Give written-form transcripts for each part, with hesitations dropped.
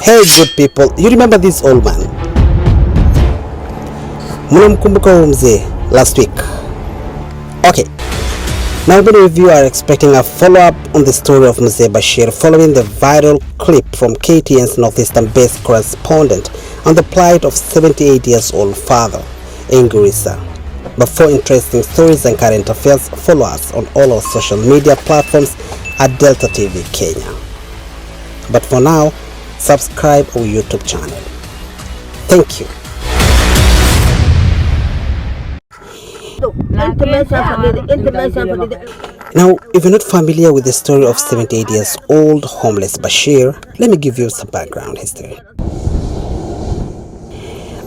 Hey good people, you remember this old man? Mnamkumbuka Mzee last week? Okay, now many of you are expecting a follow-up on the story of Mzee Bashir following the viral clip from KTN's Northeastern-based correspondent on the plight of 78 years old father in Garissa. But for interesting stories and current affairs, follow us on all our social media platforms at Delta TV Kenya. But for now, subscribe our YouTube channel. Thank you. Now, if you're not familiar with the story of 78 years old homeless Bashir, let me give you some background history.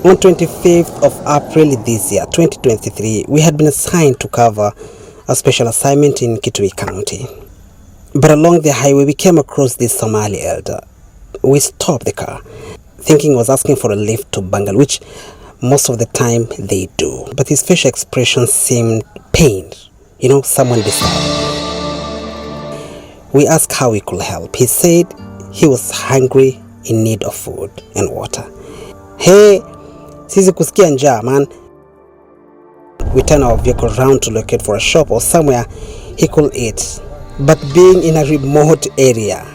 On 25th of April this year, 2023, we had been assigned to cover a special assignment in Kitui County. But along the highway, we came across this Somali elder. We stopped the car, thinking he was asking for a lift to Bangal, which most of the time they do. But his facial expression seemed pained, someone disturbed. We asked how we could help. He said he was hungry, in need of food and water. Hey, sisi kusikia njaa, man. We turned our vehicle around to locate for a shop or somewhere he could eat. But being in a remote area,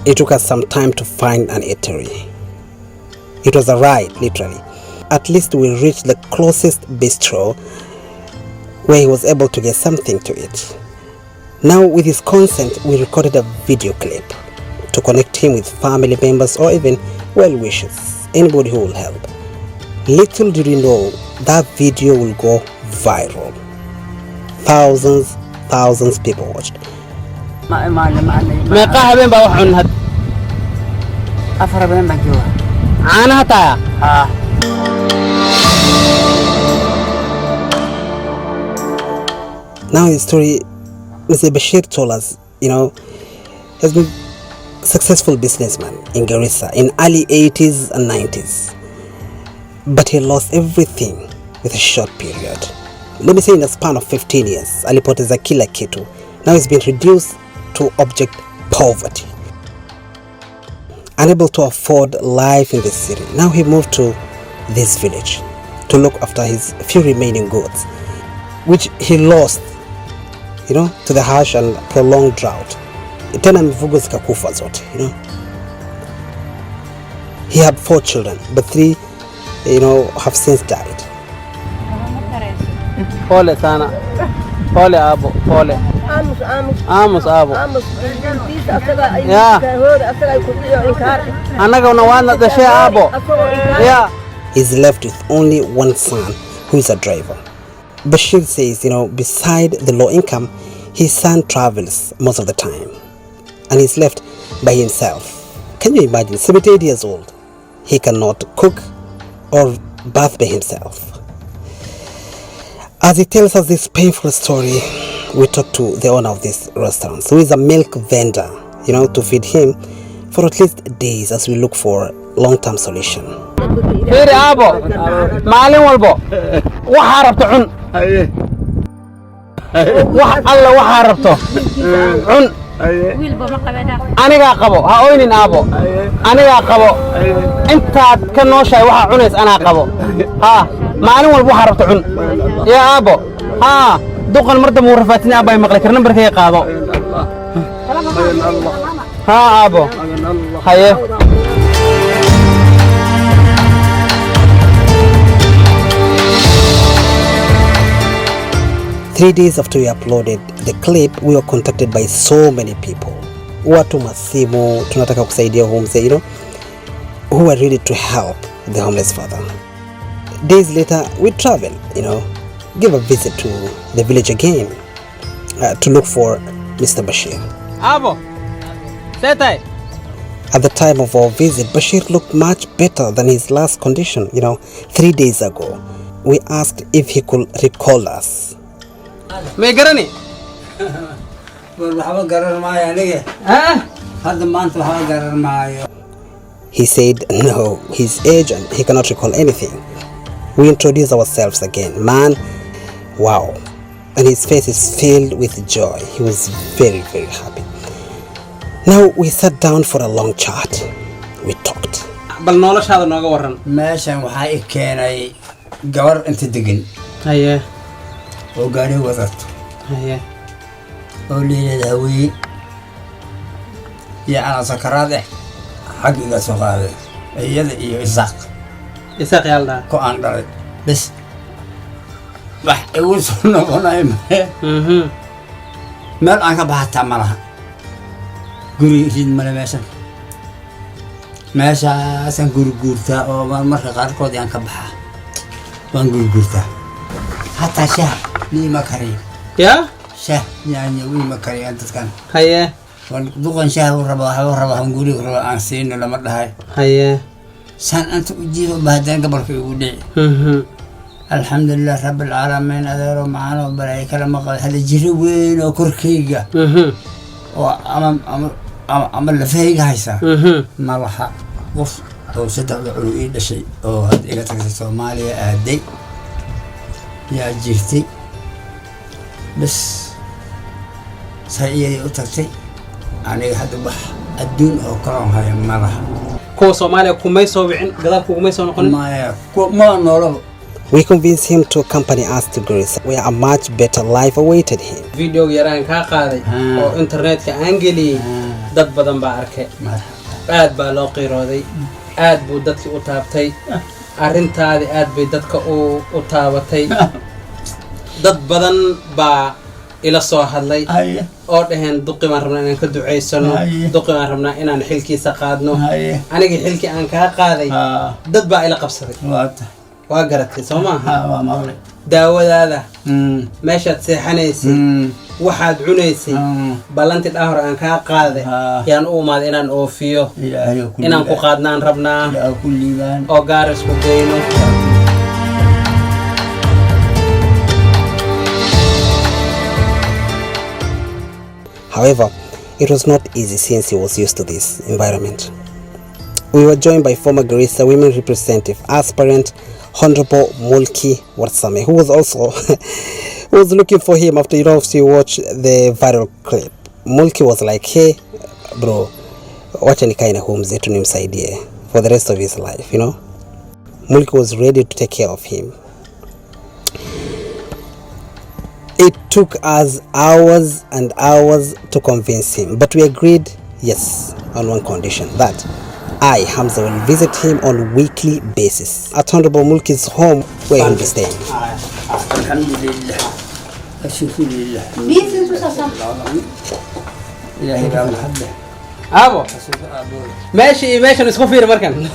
it took us some time to find an eatery. It was a ride, literally. At least we reached the closest bistro where he was able to get something to eat. Now, with his consent, we recorded a video clip to connect him with family members or even well-wishers, anybody who will help. Little did we know that video will go viral. Thousands people watched. Now the story Mzee Bashir told us, has been a successful businessman in Garissa in early 80s and 90s. But he lost everything with a short period. Let me say in a span of 15 years, alipoteza kila kitu. Now he's been reduced to abject poverty. Unable to afford life in the city. Now he moved to this village to look after his few remaining goods, which he lost, to the harsh and prolonged drought. Tena mifugo zikakufa zote, He had 4 children, but 3, have since died. Pole sana. Pole abo, pole. Amos abo. Yeah. Anaga unawana dashe abo. Yeah. He's left with only one son who is a driver. Bashir says, beside the low income, his son travels most of the time. And he's left by himself. Can you imagine? 78 years old. He cannot cook or bath by himself. As he tells us this painful story, we talk to the owner of this restaurant, who is a milk vendor, to feed him for at least days as we look for a long-term solution. Firi abo, maalin walbo, waxa rabto cun. Wax alla waxa rabto cun. Aniga qabo, ha oynin abo. Aniga qabo. Intaad ka nooshay waxa cunays ana qabo. Ha, maalin walbo waxa rabto cun. Ya abo. Ha, duqan marda muu rafaatini abay maqlay karna barkay qaado. Ha abo. Haye. 3 days after we uploaded the clip, we were contacted by so many people. Watu masimu, tunataka kusaidia Mzee, who were ready to help the homeless father. Days later, we traveled, give a visit to the village again to look for Mr. Bashir. Abo, setai. At the time of our visit, Bashir looked much better than his last condition, 3 days ago. We asked if he could recall us. Me garani? He said no, his age and he cannot recall anything. We introduced ourselves again. Man, wow. And his face is filled with joy. He was very, very happy. Now we sat down for a long chat. We talked. bal noloshaada nooga waran meeshan waxa ay keenay gabar inta degan haye oo gaari wadato haye oo leeyahay haween ya ana sakaraad xaqiiqa soo qaaday iyada iyo isaaq yaalda ko aan dhalay bas wax igu soo noqonay meel aan ka baxata malaha guri rid mala meeshaan gurgurtaa oo marka qaarkood aan ka baxa waan gurgurtaa hatta shaah ma kariyo ya shaah yani ma kariyo dadkan haye wan duqan shaah uu rabo hunguri rabo aan siin lama dhahay haye san anta u jiido baadan gabarka ugu dhicay alxamdulillah rabbil alamin adeero maano baray kala maqal hada jiri weyn oo korkeyga oo ama la fahayga haysa malaha qof oo saddex culu ii dhashay oo had iga tagtay Soomaaliya aaday yaa jirtay bas sayay u tagtay aniga hadda bax adduun oo kala haya malaha ko Soomaaliya kumay soo wicin gadaalku kumay soo noqon ma noolo. We convinced him to accompany us to Garissa, where a much better life awaited him. Video yaraan ka qaaday oo internetka aan geliyay dad badan baa arkay aad baa loo qiirooday aad buu dadkii u taabtay arintaadi aad bay dadka u taabatay dad badan baa ila soo hadlay oo dhaheen duqi baan rabnaa inaan ka duceysano duqi baan rabnaa inaan xilkiisa qaadno aniga xilkii aan ka qaaday dad baa ila qabsaday waa garatay Soomaha waa maqlay daawadaada meeshaad seexanaysay waxaad cunaysay balanti dhaahor aan ka qaaday yaan u umaad inaan oofiyo inaan ku qaadnaan rabnaa oo gaar isku dayno. However, it was not easy since he was used to this environment. We were joined by former Garissa women representative aspirant Honorable Mulki Warsame, who was also who was looking for him after you watched the viral clip. Mulki was like, hey bro, wacha nikae na Mzee tu nimsaidie for the rest of his life, you know. Mulki was ready to take care of him. It took us hours and hours to convince him, but we agreed, yes, on one condition, that I, Hamza, will visit him on weekly basis at Honorable Mulki's home where he'll be staying. Alhamdulillah. Ashkurulillah. Abo. ماشي نسخو فيه مركن.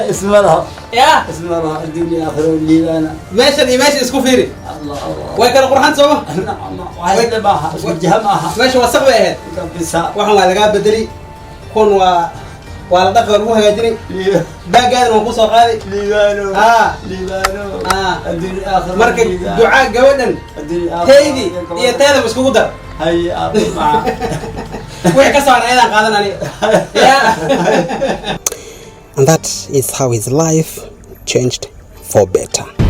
اسم الله. يا. اسم الله الدنيا آخر الليلة. ماشي نسخو فيه. الله. وين القرآن سوا؟ وين باها؟ وجهها معها. ماشي وثق وين؟ وحنا على جاب بدري. كون ولا دخل روح يجري باقي أنا وقصة قاضي ليبانو ليبانو الدنيا آخر مركب دعاء جودا هيدي هي تالا مش كودر هاي أبو مع ويكسر أيضا قادنا عليه And that is how his life changed for better.